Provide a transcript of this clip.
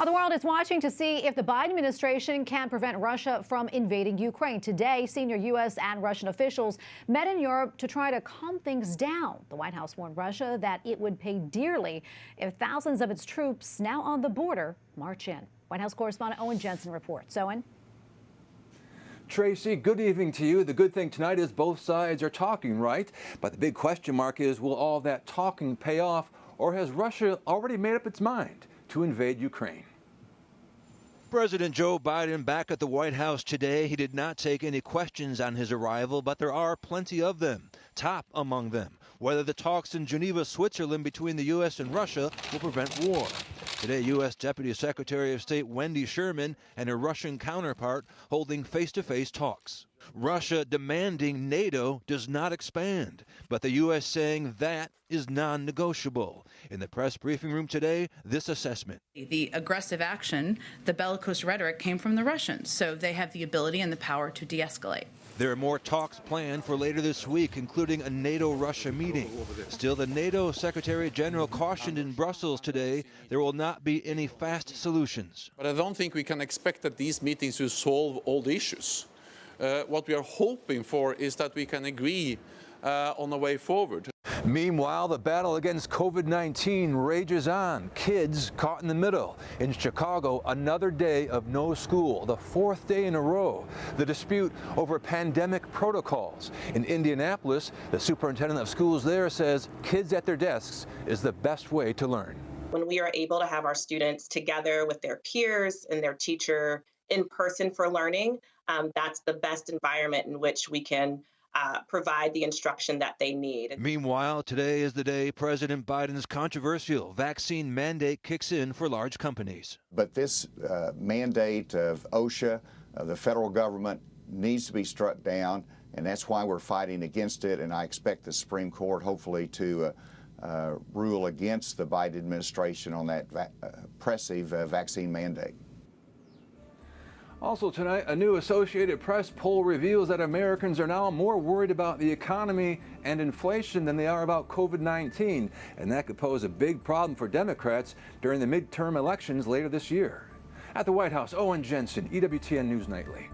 The world is watching to see if the Biden administration can prevent Russia from invading Ukraine. Today, senior U.S. and Russian officials met in Europe to try to calm things down. The White House warned Russia that it would pay dearly if thousands of its troops now on the border march in. White House correspondent Owen Jensen reports. Owen? Tracy, good evening to you. The good thing tonight is both sides are talking, right? But the big question mark is, will all that talking pay off, or has Russia already made up its mind to invade Ukraine? President Joe Biden back at the White House today. He did not take any questions on his arrival, but there are plenty of them. Top among them, whether the talks in Geneva, Switzerland between the U.S. and Russia will prevent war. Today, U.S. Deputy Secretary of State Wendy Sherman and her Russian counterpart holding face-to-face talks. Russia demanding NATO does not expand, but the U.S. saying that is non-negotiable. In the press briefing room today, this assessment. The aggressive action, the bellicose rhetoric came from the Russians, so they have the ability and the power to de-escalate. There are more talks planned for later this week, including a NATO-Russia meeting. Still, the NATO Secretary General cautioned in Brussels today there will not be any fast solutions. But I don't think we can expect that these meetings will solve all the issues. What we are hoping for is that we can agree on a way forward. Meanwhile, the battle against COVID-19 rages on. Kids caught in the middle. In Chicago, another day of no school, the fourth day in a row. The dispute over pandemic protocols. In Indianapolis, the superintendent of schools there says kids at their desks is the best way to learn. When we are able to have our students together with their peers and their teacher in person for learning, that's the best environment in which we can provide the instruction that they need. Meanwhile, today is the day President Biden's controversial vaccine mandate kicks in for large companies. But this mandate of OSHA, the federal government, needs to be struck down, and that's why we're fighting against it. And I expect the Supreme Court, hopefully, to rule against the Biden administration on that oppressive vaccine mandate. Also tonight, a new Associated Press poll reveals that Americans are now more worried about the economy and inflation than they are about COVID-19, and that could pose a big problem for Democrats during the midterm elections later this year. At the White House, Owen Jensen, EWTN News Nightly.